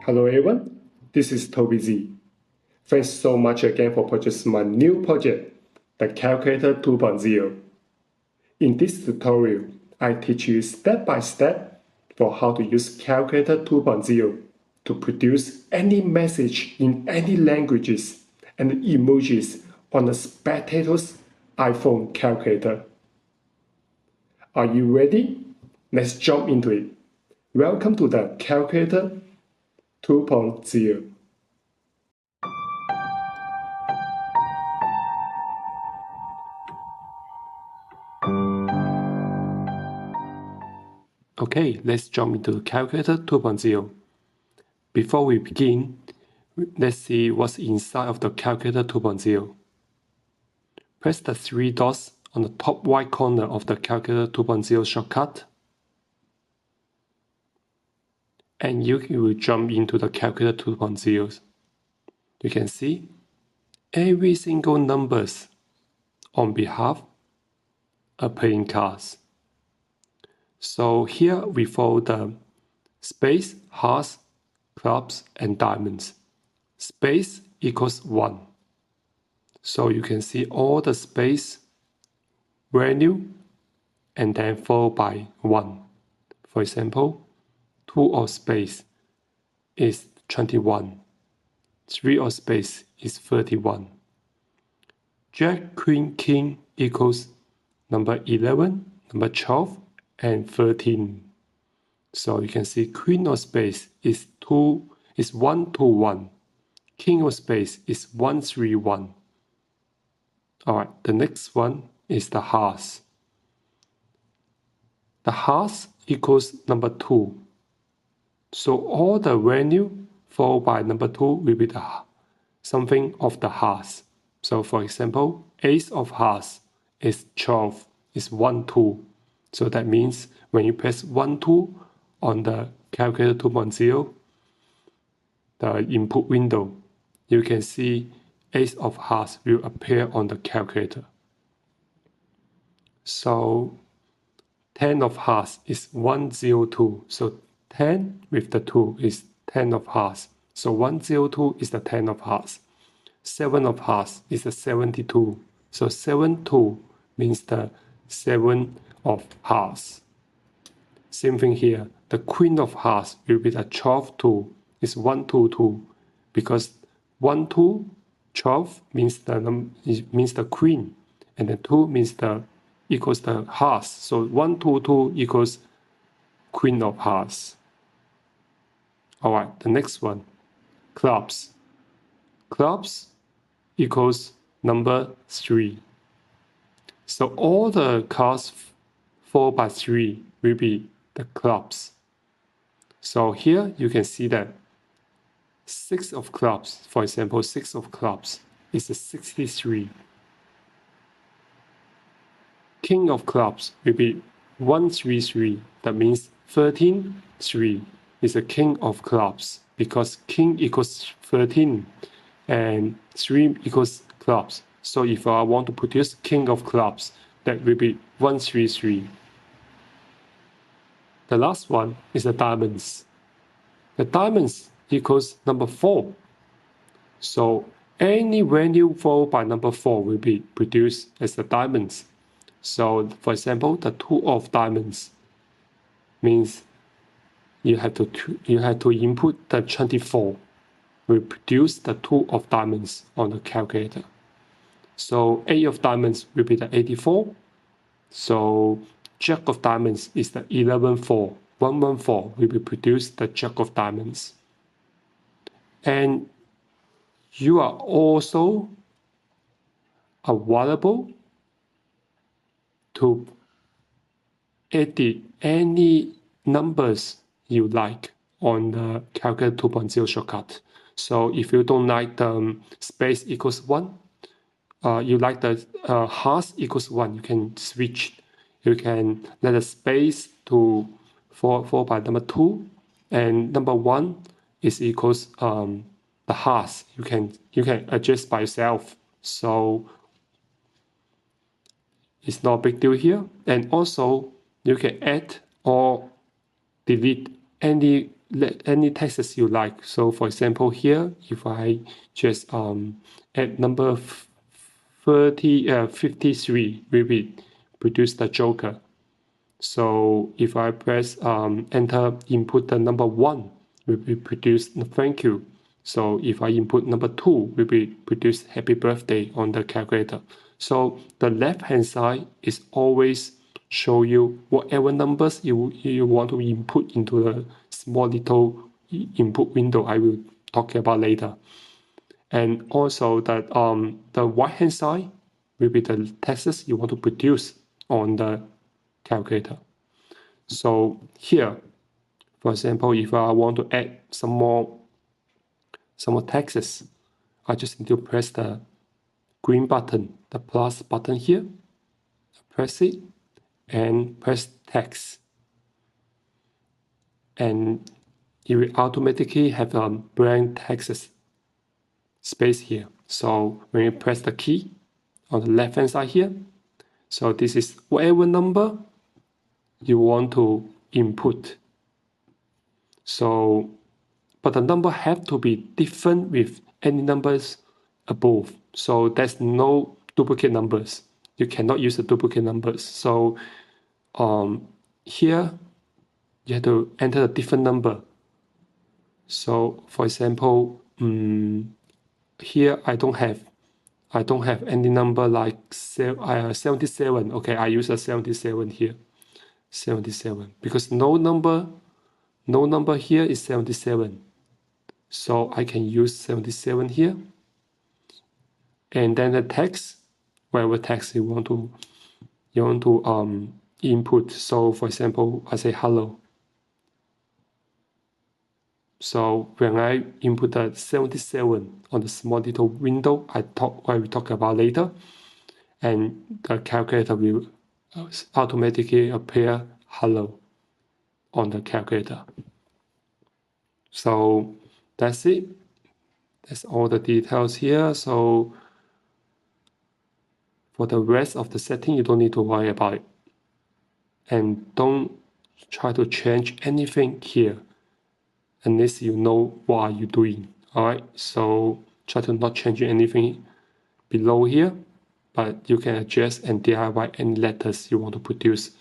Hello everyone, this is Toby Z. Thanks so much again for purchasing my new project, the Calculator 2.0. In this tutorial, I teach you step by step for how to use Calculator 2.0 to produce any message in any languages and emojis on the Spectator's iPhone calculator. Are you ready? Let's jump into it. Welcome to the Calculator 2.0. Okay, let's jump into Calculator 2.0. Before we begin, let's see what's inside of the Calculator 2.0. Press the three dots on the top right corner of the Calculator 2.0 shortcut, and you will jump into the Calculator 2.0. You can see every single numbers on behalf are playing cards. So here we follow the space, hearts, clubs, and diamonds. Space equals 1. So you can see all the space value and then followed by 1. For example, 2 of space is 21. 3 of space is 31. Jack, Queen, King equals number 11, number 12, and 13. So you can see Queen of space is 1, 2, 1. King of space is 1, 3, 1. Alright, the next one is the hearts. The hearts equals number 2. So all the value followed by number 2 will be something of the hearts. So for example, ace of hearts is 12, is 1, 2. So that means when you press 1, 2 on the Calculator 2.0, the input window, you can see ace of hearts will appear on the calculator. So 10 of hearts is 102. So 10 with the 2 is 10 of hearts. So 102 is the 10 of hearts. 7 of hearts is the 72. So 72 means the 7 of hearts. Same thing here. The queen of hearts will be the 12 2 is 122 because 1 2 12 means the queen, and then 2 means the equals the hearts. So 122 equals queen of hearts. All right, the next one, clubs. Clubs equals number 3. So all the cards 4 by 3 will be the clubs. So here you can see that 6 of clubs, for example, 6 of clubs is a 63. King of clubs will be 133. That means 13, 3 is a king of clubs because king equals 13 and 3 equals clubs. So if I want to produce king of clubs, that will be 133. The last one is the diamonds. The diamonds equals number 4. So any value followed by number 4 will be produced as the diamonds. So for example, the 2 of diamonds means you have to input the 24. We produce the 2 of diamonds on the calculator. So 8 of diamonds will be the 84. So jack of diamonds is the 114. 114 will be produced the jack of diamonds. And you are also available to edit any numbers you like on the Calculator 2.0 shortcut. So if you don't like the space equals 1, you like the hearts equals 1, you can switch. You can let the space to 4 by number 2, and number 1 is equals the hearts. You can adjust by yourself. So it's not a big deal here. And also you can add or delete any any texts you like. So for example here, if I just add number 53, we will produce the joker. So if I press enter, input the number 1, we will produce the thank you. So if I input number 2, we will produce happy birthday on the calculator. So the left hand side is always show you whatever numbers you want to input into the small little input window I will talk about later. And also that the right hand side will be the texts you want to produce on the calculator. So here, for example, if I want to add some more texts, I just need to press the green button, the plus button here, press it, and press text. And it will automatically have a blank text space here. So when you press the key on the left hand side here, so this is whatever number you want to input. So, but the number have to be different with any numbers above. So there's no duplicate numbers. You cannot use the duplicate numbers. So here you have to enter a different number. So for example, here I don't have any number like 77. Okay, I use a 77 here. 77 because no number here is 77. So I can use 77 here. And then the text, whatever text you want to input. So for example, I say hello. So when I input the 77 on the small little window I will talk about later, and the calculator will automatically appear hello on the calculator. So that's it. That's all the details here. So for the rest of the setting, you don't need to worry about it. And don't try to change anything here unless you know what are you doing. Alright, so try to not change anything below here, but you can adjust and DIY any letters you want to produce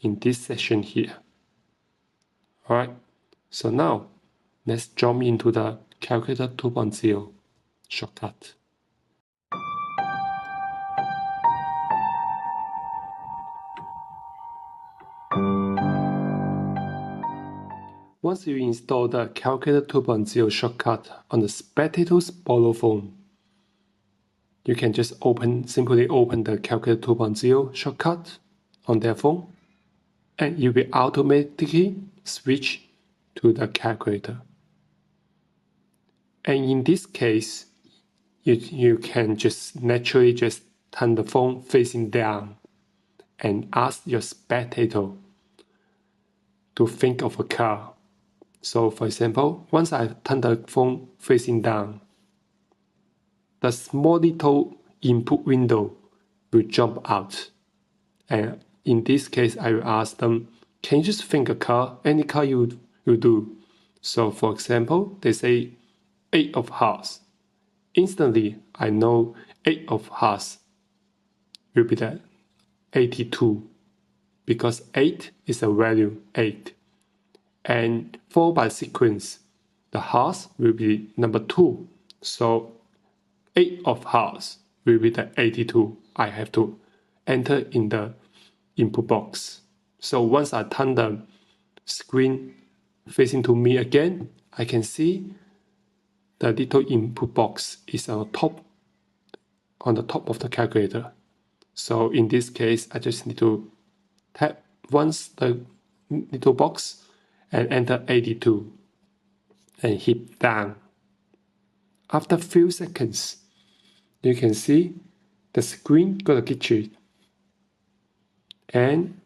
in this section here. Alright, so now let's jump into the Calculator 2.0 shortcut. Once you install the Calculator 2.0 shortcut on the Spectator's Polo phone, you can just simply open the Calculator 2.0 shortcut on their phone, and you will automatically switch to the calculator. And in this case, you can just naturally just turn the phone facing down and ask your spectator to think of a car. So for example, once I turn the phone facing down, the small little input window will jump out. And in this case, I will ask them, can you just think a car, any car you do? So for example, they say 8 of hearts. Instantly, I know 8 of hearts will be the 82 because 8 is a value 8. And 4 by sequence, the hearts will be number 2. So 8 of hearts will be the 82 I have to enter in the input box. So once I turn the screen facing to me again, I can see the little input box is on the top of the calculator. So in this case, I just need to tap once the little box and enter 82 and hit down. After a few seconds, you can see the screen got a glitch and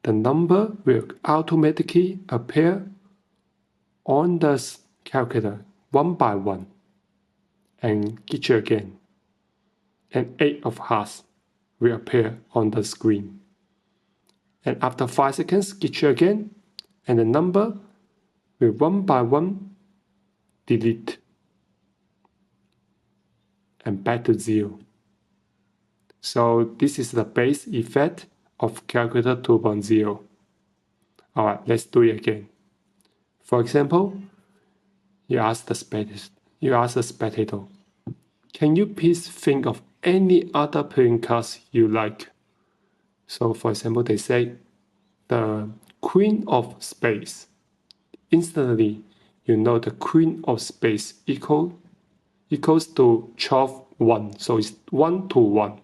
the number will automatically appear on the calculator one by one and glitch again. And 8 of hearts will appear on the screen. And after 5 seconds, glitch again, and the number will one by one delete and back to 0. So this is the base effect of calculator 2.0. Alright, let's do it again. For example, you ask the spectator, can you please think of any other playing cards you like? So for example, they say the Queen of Spades. Instantly, you know the Queen of Spades equals to 12, 1. So it's 1 to 1.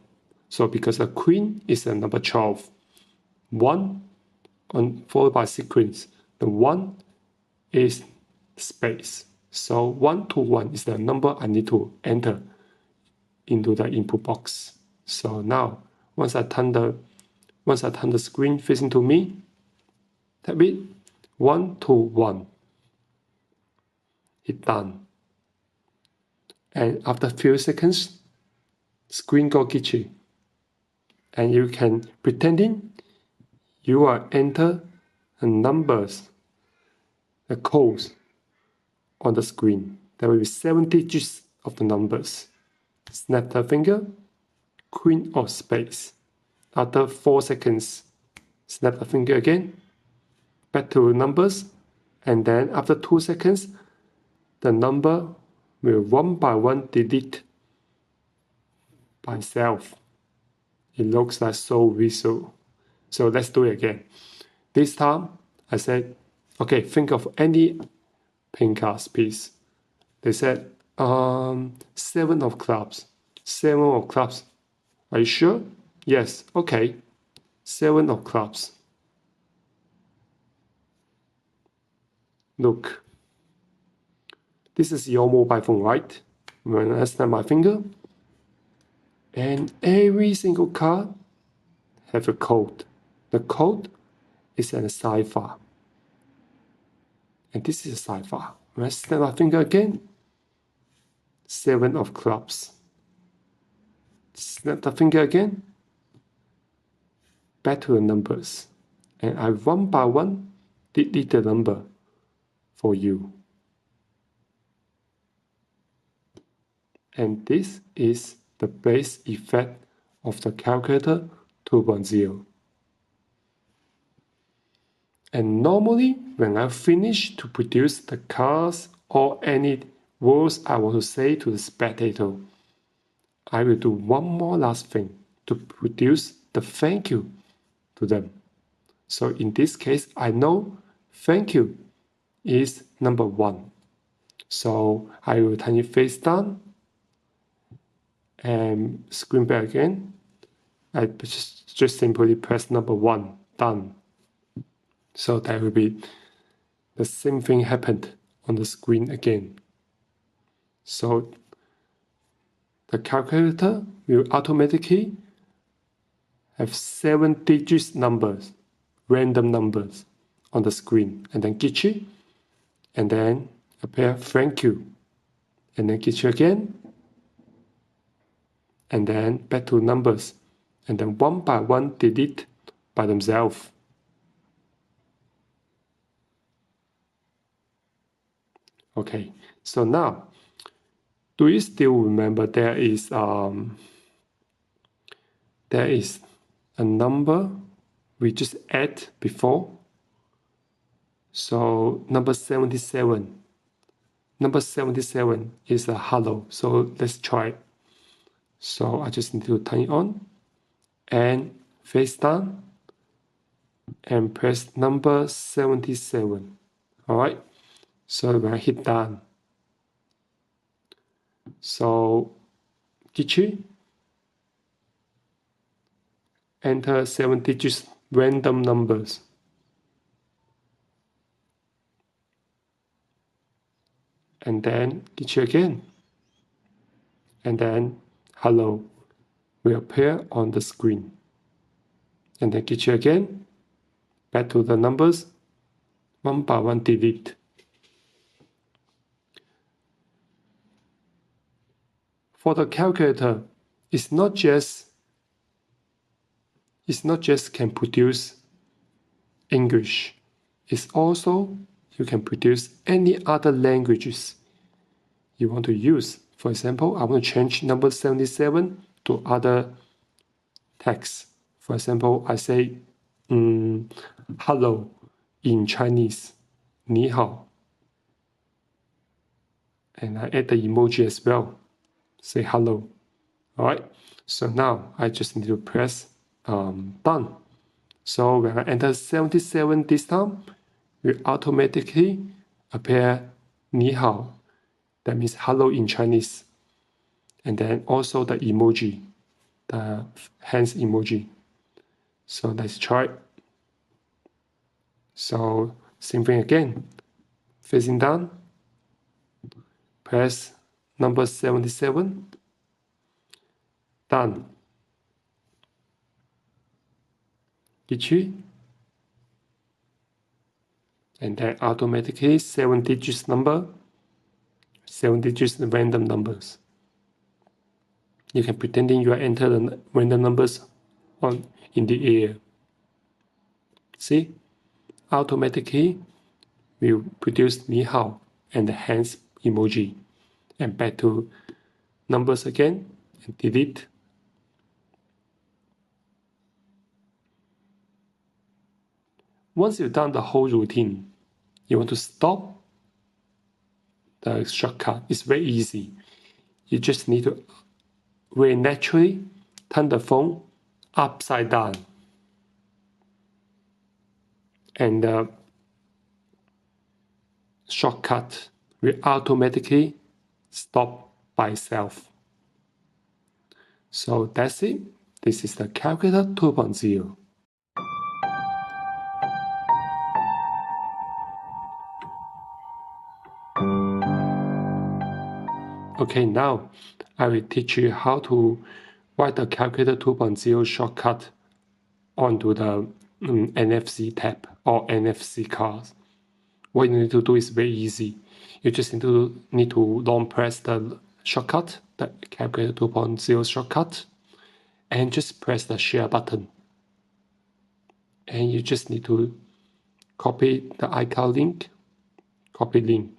So because the Queen is the number 12, 1 followed by sequence. The 1 is space. So 1 to 1 is the number I need to enter into the input box. So now, once I turn the screen facing to me, tap it, 1 to 1. Hit done. And after a few seconds, screen go glitchy. And you can pretending you are enter the numbers, the codes on the screen. There will be 7 digits of the numbers. Snap the finger, Queen of Spades. After 4 seconds, snap the finger again, back to numbers, and then after 2 seconds, the number will one by one delete by itself. It looks like so visual. So let's do it again. This time, I said, okay, think of any playing cards, please. They said, 7 of clubs. 7 of clubs. Are you sure? Yes, okay. 7 of clubs. Look. This is your mobile phone, right? When I snap my finger, and every single card have a code. The code is a cipher. And this is a cipher. When I snap my finger again, 7 of clubs. Snap the finger again, back to the numbers. And I one by one delete the number for you. And this is the base effect of the calculator 2.0. And normally, when I finish to produce the cards or any words I want to say to the spectator, I will do one more last thing to produce the thank you to them. So in this case, I know thank you is number 1. So I will turn it face down and screen back again. I just simply press number 1, done. So that will be the same thing happened on the screen again. So the calculator will automatically have 7 digits numbers, random numbers on the screen, and then glitchy, and then appear thank you, and then glitchy again, and then back to numbers, and then one by one delete by themselves. Okay, so now, do you still remember there is a number we just add before? So number 77. Number 77 is a hello. So let's try it. So I just need to turn it on and face down and press number 77. Alright. So when I hit done, so glitchy, enter 7 digits random numbers. And then glitchy again. And then hello will appear on the screen. And then glitchy again, back to the numbers, one by one delete. For the calculator, it's not just can produce English. It's also you can produce any other languages you want to use. For example, I want to change number 77 to other text. For example, I say hello in Chinese, 你好. And I add the emoji as well. Say hello. Alright, so now I just need to press done. So when I enter 77 this time, will automatically appear 你好. That means hello in Chinese. And then also the emoji, the hands emoji. So let's try. So same thing again. Facing down. Press number 77. Done. 继续. And then automatically 7 digits number, 7 digits random numbers. You can pretending you are entering the random numbers in the air. See? Automatically will produce 你好 and the hands emoji. And back to numbers again and delete. Once you've done the whole routine, you want to stop the shortcut. It's very easy. You just need to very naturally turn the phone upside down. And the shortcut will automatically stop by itself. So that's it. This is the calculator 2.0. Okay, now I will teach you how to write the calculator 2.0 shortcut onto the NFC tab or NFC cards. What you need to do is very easy. You just need to long press the shortcut, the calculator 2.0 shortcut, and just press the share button. And you just need to copy the iCloud link, copy link.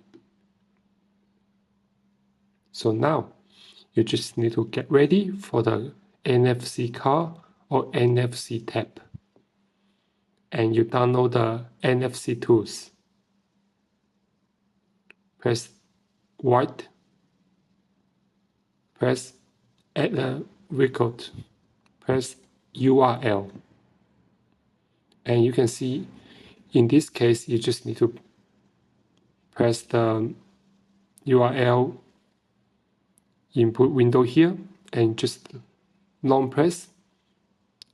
So now you just need to get ready for the NFC card or NFC tab. And you download the NFC tools. Press white, press add a record, press URL. And you can see in this case, you just need to press the URL input window here and just long press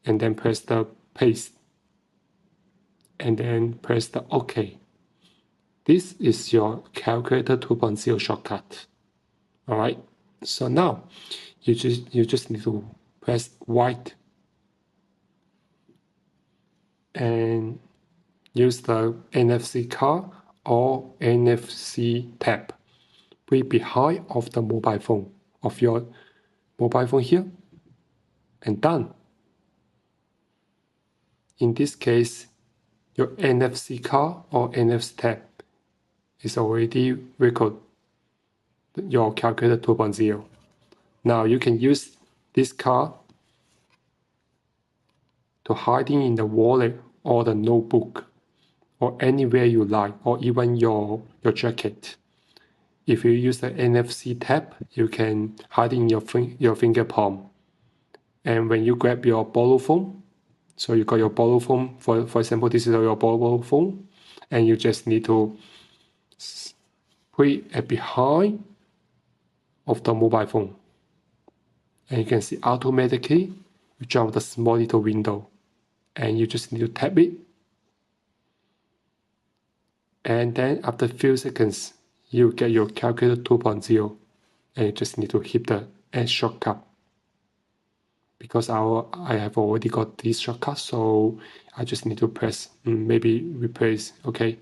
and then press the paste and then press the OK. This is your calculator 2.0 shortcut. Alright, so now you just need to press white and use the NFC card or NFC tab. Put it behind of the mobile phone, of your mobile phone here, and done. In this case, your NFC card or NFC tab is already recorded your calculator 2.0. Now you can use this card to hiding in the wallet or the notebook or anywhere you like, or even your jacket. If you use the NFC tab, you can hide in your finger palm. And when you grab your borrow phone, so you got your borrow phone, for example, this is your borrow phone, and you just need to put it behind of the mobile phone. And you can see automatically you jump the small little window, and you just need to tap it. And then after a few seconds, you get your calculator 2.0, and you just need to hit the S shortcut. Because I have already got this shortcut, so I just need to press, maybe replace, okay.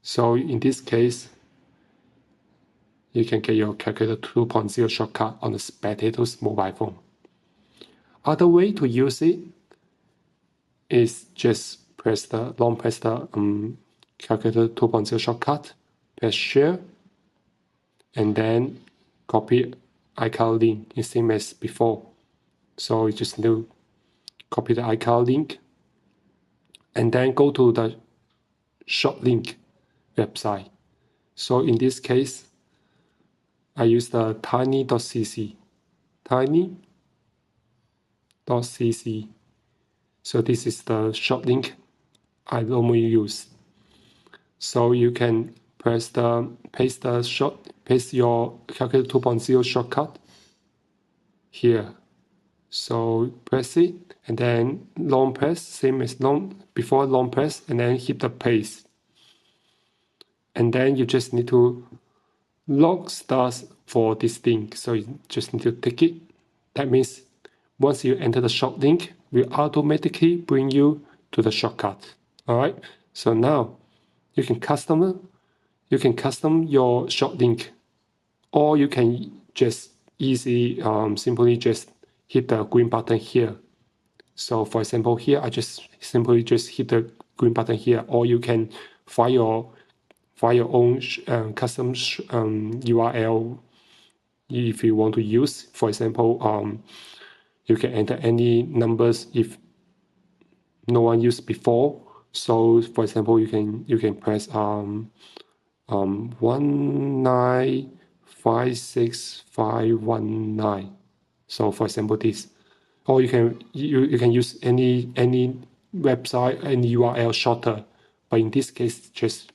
So in this case, you can get your calculator 2.0 shortcut on the spectator's mobile phone. Other way to use it is just long press the calculator 2.0 shortcut, press share, and then copy iCloud link, the same as before. So you just need to copy the iCloud link and then go to the short link website. So in this case, I use the tiny.cc. Tiny.cc. So this is the short link I normally use. So you can paste your calculator 2.0 shortcut here. So press it and then long press, same as before long press, and then hit the paste. And then you just need to log stars for this link. So you just need to take it. That means once you enter the short link, will automatically bring you to the shortcut. All right. So now you can custom your short link, or you can just simply just hit the green button here. So for example, here I just simply hit the green button here, or you can find your own custom URL if you want to use. For example, you can enter any numbers if no one used before. So for example, you can press 1956519. So for example, this, or you can use any website, any URL shorter. But in this case,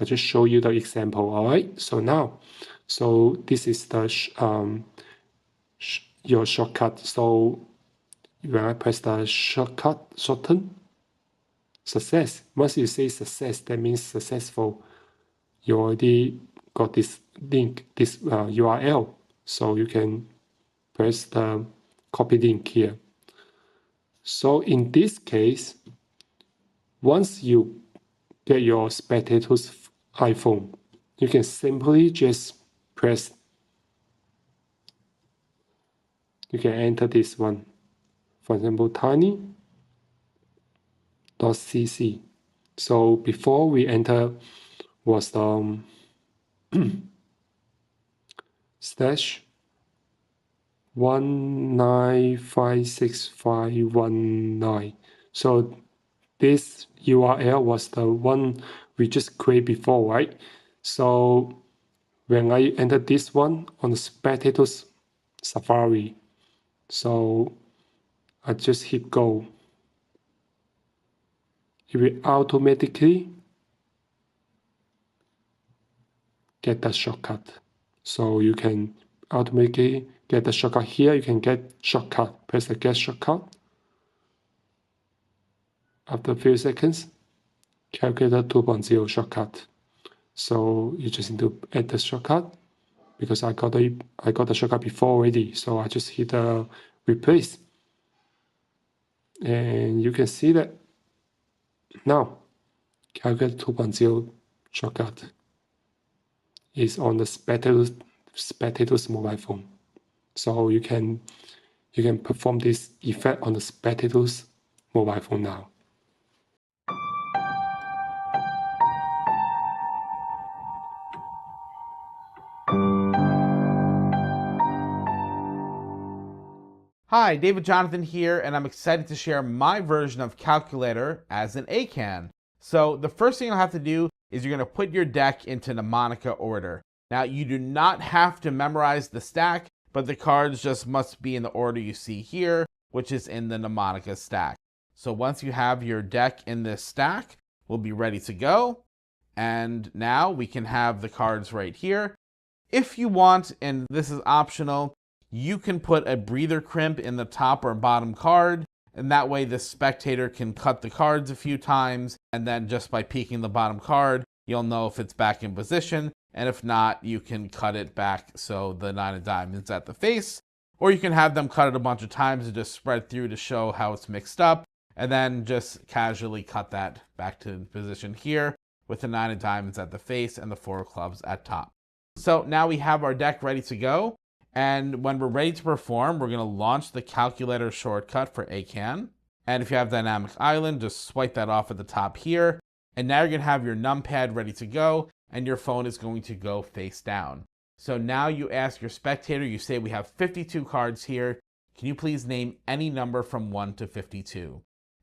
I just show you the example. All right. So now, this is the your shortcut. So when I press the shorten, success. Once you say success, that means successful. You already got this link, this URL. So you can press the copy link here. So in this case, once you get your spectator's iPhone, you can simply just press, you can enter this one. For example, tiny.cc. So before we enter was slash 1956519. So this URL was the one we just created before, right? So when I enter this one on the spectator's Safari, so I just hit go. It will automatically get the shortcut. So you can automatically get the shortcut here. You can get shortcut. Press the get shortcut. After a few seconds, calculator 2.0 shortcut. So you just need to add the shortcut because I got the shortcut before already. So I just hit replace. And you can see that now calculator 2.0 shortcut is on the spectator's mobile phone. So you can perform this effect on the spectator's mobile phone now. Hi, David Jonathan here, and I'm excited to share my version of Calculator as an ACAN. So the first thing you'll have to do is you're going to put your deck into mnemonic order. Now, you do not have to memorize the stack, but the cards just must be in the order you see here, which is in the mnemonic stack. So once you have your deck in this stack, we'll be ready to go. And now we can have the cards right here. If you want, and this is optional, you can put a breather crimp in the top or bottom card, and that way the spectator can cut the cards a few times, and then just by peeking the bottom card, you'll know if it's back in position, and if not, you can cut it back so the 9 of diamonds at the face, or you can have them cut it a bunch of times and just spread through to show how it's mixed up, and then just casually cut that back to position here with the 9 of diamonds at the face and the 4 of clubs at top. So now we have our deck ready to go. And when we're ready to perform, we're going to launch the calculator shortcut for ACAN. And if you have Dynamic Island, just swipe that off at the top here. And now you're going to have your numpad ready to go, and your phone is going to go face down. So now you ask your spectator, you say, we have 52 cards here. Can you please name any number from 1 to 52?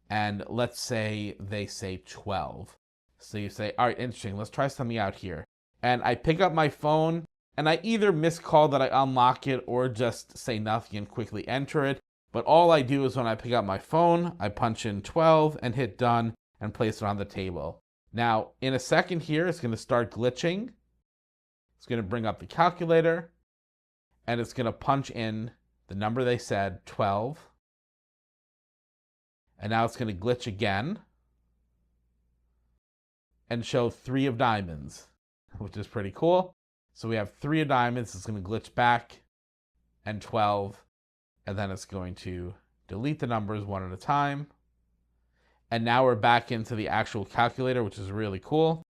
And let's say they say 12. So you say, all right, interesting. Let's try something out here. And I pick up my phone, and I either miscall that I unlock it or just say nothing and quickly enter it. But all I do is when I pick up my phone, I punch in 12 and hit done and place it on the table. Now, in a second here, it's going to start glitching. It's going to bring up the calculator, and it's going to punch in the number they said, 12. And now it's going to glitch again and show 3 of diamonds, which is pretty cool. So we have 3 of diamonds. It's going to glitch back and 12. And then it's going to delete the numbers one at a time. And now we're back into the actual calculator, which is really cool.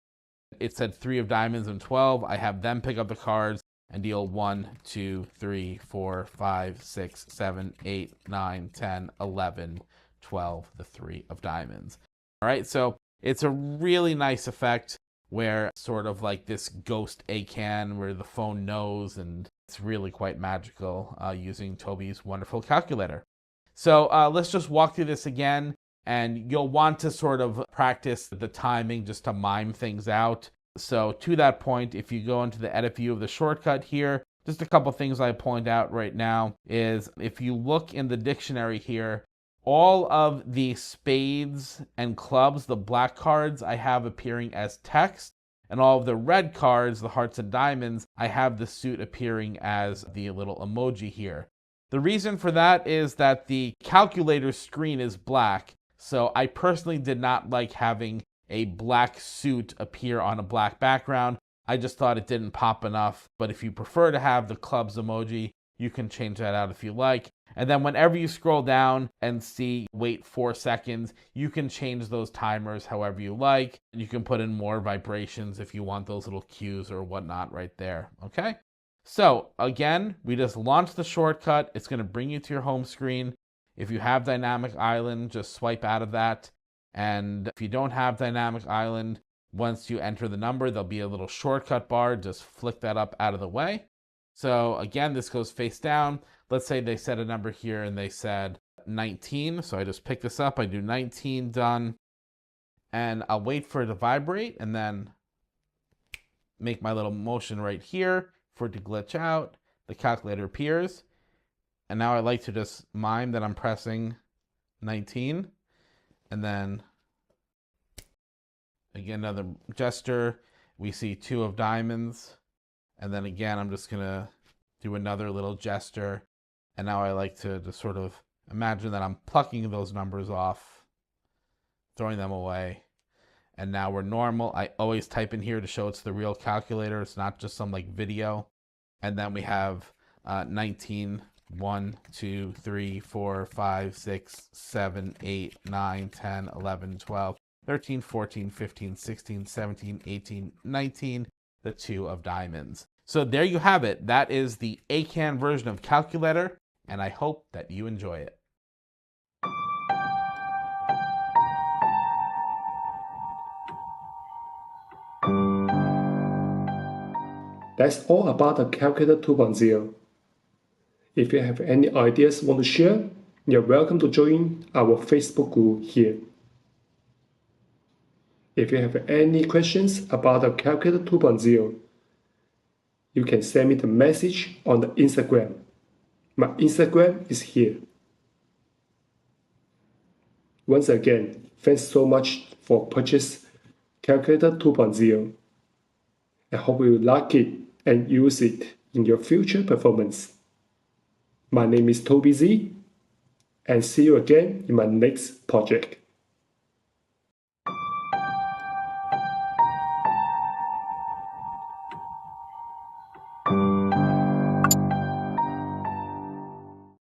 It said 3 of diamonds and 12. I have them pick up the cards and deal 1, 2, 3, 4, 5, 6, 7, 8, 9, 10, 11, 12, the 3 of diamonds. All right, so it's a really nice effect where sort of like this ghost ACAN where the phone knows, and it's really quite magical using Toby's wonderful calculator. So let's just walk through this again. And you'll want to sort of practice the timing just to mime things out. So to that point, if you go into the edit view of the shortcut here, just a couple things I point out right now is if you look in the dictionary here, all of the spades and clubs, the black cards, I have appearing as text. And all of the red cards, the hearts and diamonds, I have the suit appearing as the little emoji here. The reason for that is that the calculator screen is black. So I personally did not like having a black suit appear on a black background. I just thought it didn't pop enough. But if you prefer to have the clubs emoji, you can change that out if you like. And then whenever you scroll down and see wait 4 seconds, you can change those timers however you like. You can put in more vibrations if you want those little cues or whatnot right there. Okay? So again, we just launched the shortcut. It's going to bring you to your home screen. If you have Dynamic Island, just swipe out of that. And if you don't have Dynamic Island, once you enter the number, there'll be a little shortcut bar. Just flick that up out of the way. So again, this goes face down. Let's say they said a number here and they said 19. So I just pick this up. I do 19, done. And I'll wait for it to vibrate and then make my little motion right here for it to glitch out. The calculator appears. And now I like to just mime that I'm pressing 19. And then, again, another gesture. We see 2 of diamonds. And then again, I'm just going to do another little gesture. And now I like to just sort of imagine that I'm plucking those numbers off, throwing them away. And now we're normal. I always type in here to show it's the real calculator. It's not just some like video. And then we have 19. 1, 2, 3, 4, 5, 6, 7, 8, 9, 10, 11, 12, 13, 14, 15, 16, 17, 18, 19, the 2 of diamonds. So there you have it. That is the ACAN version of calculator, and I hope that you enjoy it. That's all about the Calculator 2.0. If you have any ideas you want to share, you're welcome to join our Facebook group here. If you have any questions about the Calculator 2.0, you can send me the message on the Instagram. My Instagram is here. Once again, thanks so much for purchase Calculator 2.0. I hope you like it and use it in your future performance. My name is Toby Z, and see you again in my next project.